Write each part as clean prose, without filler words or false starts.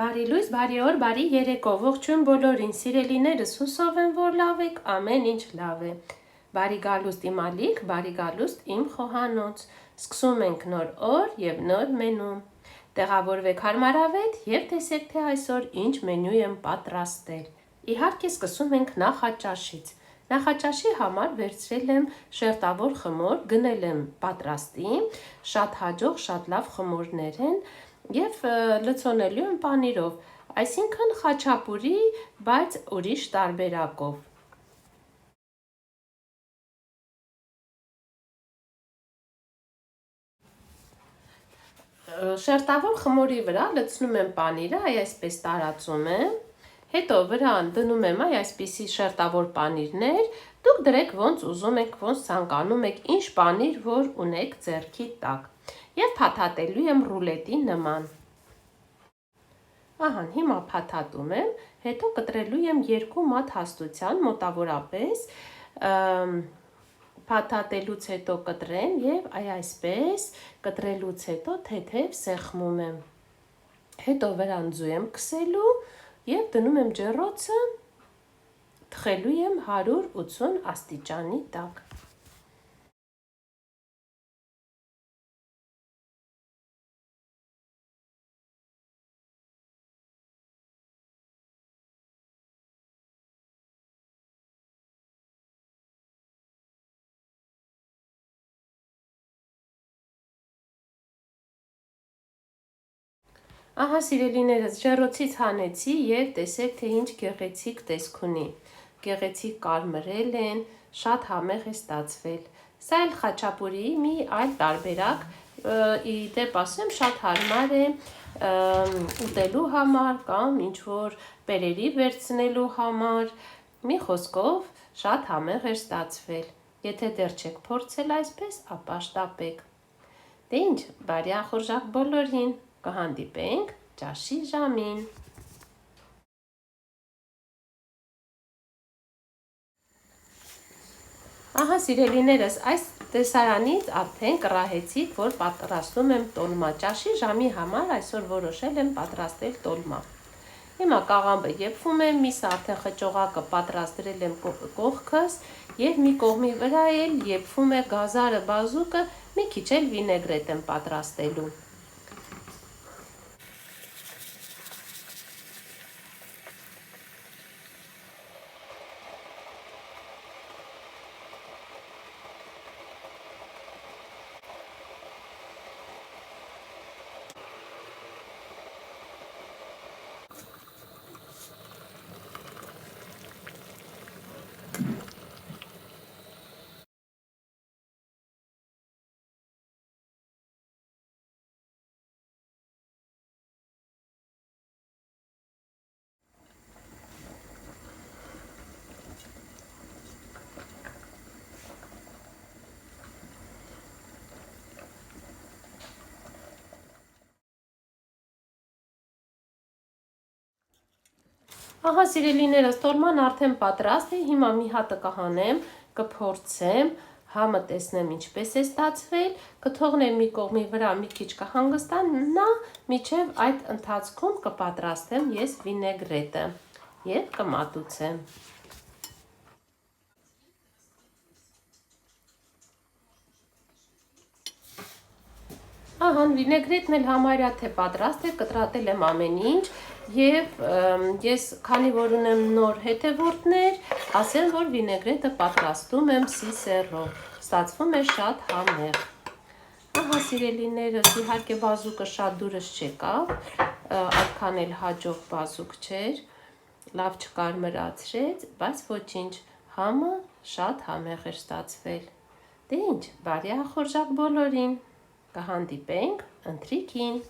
Բարի լույս, բարի օր, բարի երեկո, ողջույն բոլորին, սիրելիներս, հուսով եմ, որ լավ եք, ամեն ինչ լավ է։ Բարի գալուստ իմ ալիք, բարի գալուստ իմ խոհանոց։ Սկսում ենք նոր օր եւ նոր մենու։ Տեղավորվեք հարմարավետ եւ տեսեք, թե այսօր ինչ մենյու եմ պատրաստել։ Իհարկե սկսում ենք նախաճաշից։ Նախաճաշի համար վերցրել եմ շերտավոր խմոր, գնել եմ պատրաստի, շատ հաջող, շատ լավ խմորներ են և լցոնելու եմ պանիրով, այսինքն խաչապուրի, բայց ուրիշ տարբերակով։ Շերտավոր խմորի վրա լցնում եմ պանիրը, այսպես տարածում եմ, հետո վրան դնում եմ այսպիսի շերտավոր պանիրներ, դուք դրեք ոնց ուզում եք, ոնց ցանկանում եք, ինչ պանիր, որ ունեք ձեռքի տակ, և փաթաթելու եմ ռուլետի նման։ Ահա, հիմա փաթաթում եմ, հետո կտրելու եմ 2 մատ հաստության, մոտավորապես, փաթաթելուց հետո կտրեմ և այսպես կտրելուց հետո թեթև սեղմում եմ, հետո վրան ձու եմ քսելու և դնում եմ ջեռոցը, թխելու եմ 180 աստիճանի տակ։ Ահա սիրելիներս, ջեռոցից հանեցի և տեսեք, թե ինչ գեղեցիկ տեսք ունի, գեղեցիկ կարմրել են, շատ համեղ է ստացվել, սա էլ խաչապուրի մի այլ տարբերակ, ի դեպ ասեմ, շատ հարմար է ուտելու համար կամ ինչ-որ բերերի վերցնելու համար, մի խոսքով շատ համեղ էր ստացվել, եթե դեռ չեք փորձել այսպես, ապա շտապեք։ Դե ինչ, բարի ախորժակ բոլորին, կհանդիպենք ճաշի ժամին։ Ահա սիրելիներս, այս տեսարանից արդեն կռահեցիք, որ պատրաստում եմ տոլմա, ճաշի ժամի համար այսօր որոշել եմ պատրաստել տոլմա։ Հիմա կաղամբը եփվում եմ, միսը արդեն խճողակը պատրաստել եմ կողքս և մի կողմի վրա էլ եփվում է գազարը, բազուկը, մի քիչ էլ վինեգրետ եմ պատրաստելու։ Ահա սիրելիներս, տոլման արդեն պատրաստ է, հիմա մի հատը կհանեմ, կփորձեմ, համը տեսնեմ ինչպես է ստացվել, կթողնեմ մի կողմի վրա մի քիչ կհանգստանա, մինչև այդ ընթացքում կպատրաստեմ ես վինեգրետը և կմատուցեմ։ Ահա վինեգրետն էլ համարյա թե պատրաստ է, կտրատել եմ ամեն ինչ և ես քանի որ ունեմ նոր հետևորդներ, ասեմ, որ վինեգրետը պատրաստում եմ սիսեռով, ստացվում է շատ համեղ։ Ահա սիրելիներս, իհարկե բազուկը շատ դուրս չեկավ, այդքան էլ հաջող բազուկ չէր, լավ չկարմրացրեց, բայց ոչինչ, համը շատ համեղ էր ստացվել։ Դե ինչ, բարի ախորժակ բոլորին, կհանդիպենք ընթրիքին։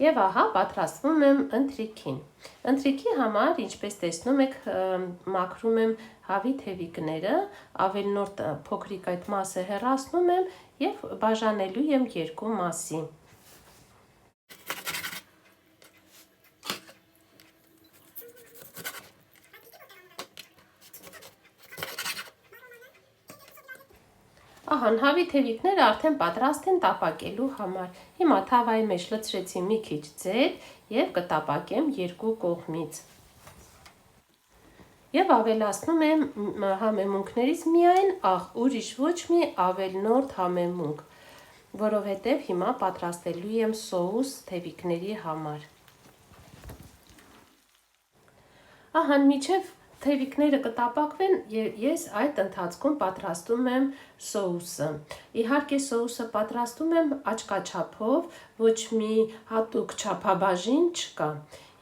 Եվ ահա պատրաստվում եմ ընթրիքին։ Ընթրիքի համար, ինչպես տեսնում եք, մաքրում եմ հավի թևիկները, ավելնորդ փոքրիկ այդ մասը հեռացնում եմ եւ բաժանելու եմ երկու մասի։ Ահա, հավի թևիկները արդեն պատրաստ են տապակելու համար։ Հիմա թավայի մեջ լցրեցի մի քիչ ձետ եւ կտապակեմ երկու կողմից։ Եվ ավելացնում եմ համեմունքներից միայն աղ, ուրիշ ոչ մի ավելնորդ համեմունք, որովհետև հիմա պատրաստելու եմ սոուս թևիկների համար։ Ահա, մինչև թևիկները կտապակվեն, ես այդ ընթացքում պատրաստում եմ սոուսը։ Իհարկե սոուսը պատրաստում եմ աչքաչափով, ոչ մի հատուկ չափաբաժին չկա։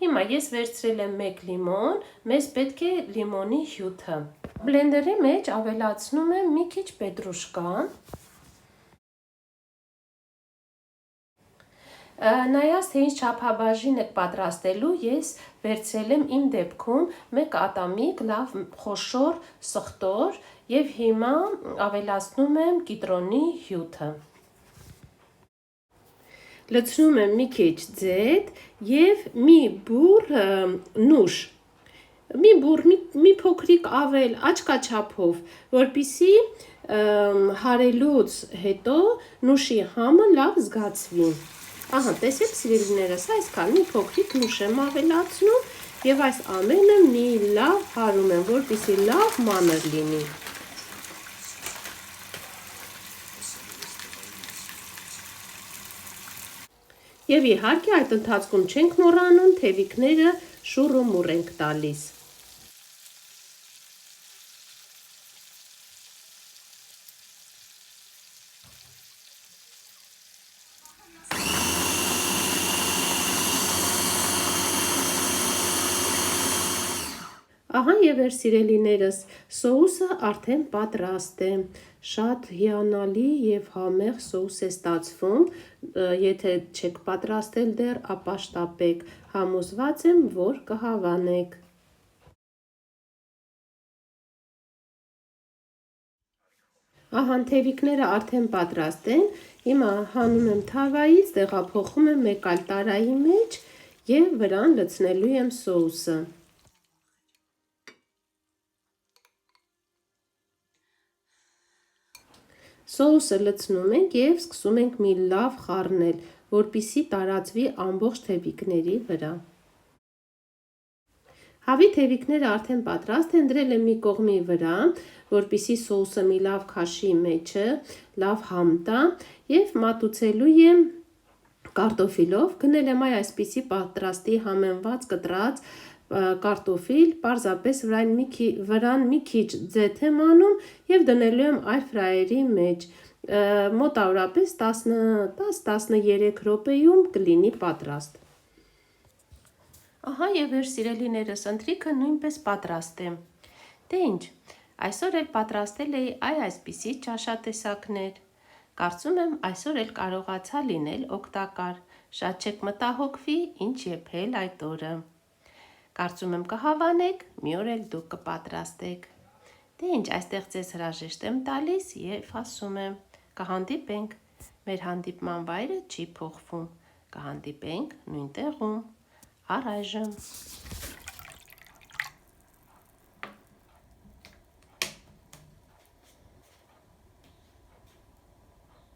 Հիմա ես վերցրել եմ 1 լիմոն, մեզ պետք է լիմոնի հյութը։ Բլենդերի մեջ ավելացնում եմ մի քիչ պետրուշկա։ Նայած թե ինչ չափաբաժին եք պատրաստելու, ես վերցրել եմ իմ դեպքում 1 ատամիկ լավ խոշոր սխտոր եւ հիմա ավելացնում եմ կիտրոնի հյութը։ Լցնում եմ մի քիչ ձետ եւ մի բուռ նուշ։ Մի փոքրիկ ավել աչքաչափով, որպեսզի հարելուց հետո նուշի համը լավ զգացվի։ Ահա, տեսեք սիրելիներս, այսքան մի փոքրիկ նուշ եմ ավելացնում եւ այս ամենը մի լավ հարում եմ, որպեսզի լավ մանր լինի։ Եվ իհարկե այդ ընթացքում չենք մոռանում թևիկները շուռ ու մուռ ենք տալիս։ Ահա եւ էր սիրելիներս, սոուսը արդեն պատրաստ է։ Շատ հիանալի եւ համեղ սոուս է ստացվում։ Եթե չեք պատրաստել դեռ, ապա շտապեք, համոզված եմ, որ կհավանեք։ Ահա, թևիկները արդեն պատրաստ են։ Հիմա հանում եմ թավայից, տեղափոխում եմ մեկ այլ տարայի մեջ եւ վրան լցնելու եմ սոուսը։ Սոուսը լցնում ենք եւ սկսում ենք մի լավ խառնել, որպեսզի տարածվի ամբողջ թևիկների վրա։ Հավի թևիկները արդեն պատրաստ են, դրել եմ մի կողմի վրա, որպեսզի սոուսը մի լավ քաշի մեջը, լավ համ տա եւ մատուցելու եմ կարտոֆիլով։ Գնել եմ այսպիսի պատրաստի համեմված կտրած կարտոֆիլ, պարզապես վրան մի քիչ ձեթ եմ անում եւ դնելու եմ այր ֆրայերի մեջ։ Մոտավորապես 10-13 րոպեում կլինի պատրաստ։ Ահա եւ էր սիրելիներս, ընթրիքը նույնպես պատրաստ է։ Դե ինչ, այսօր էլ պատրաստել էի այսպիսի ճաշատեսակներ։ Կարծում եմ այսօր էլ կարողացա լինել օգտակար։ Շատ չեք մտահոգվի, ինչ եփել այդ օրը։ Կարծում եմ կհավանեք, մի օր էլ դուք կպատրաստեք։ Դե ինչ, այստեղ ձեզ հրաժեշտ եմ տալիս եւ ասում եմ, կհանդիպենք։ Մեր հանդիպման վայրը չի փոխվում։ Կհանդիպենք նույն տեղում։ Առայժմ։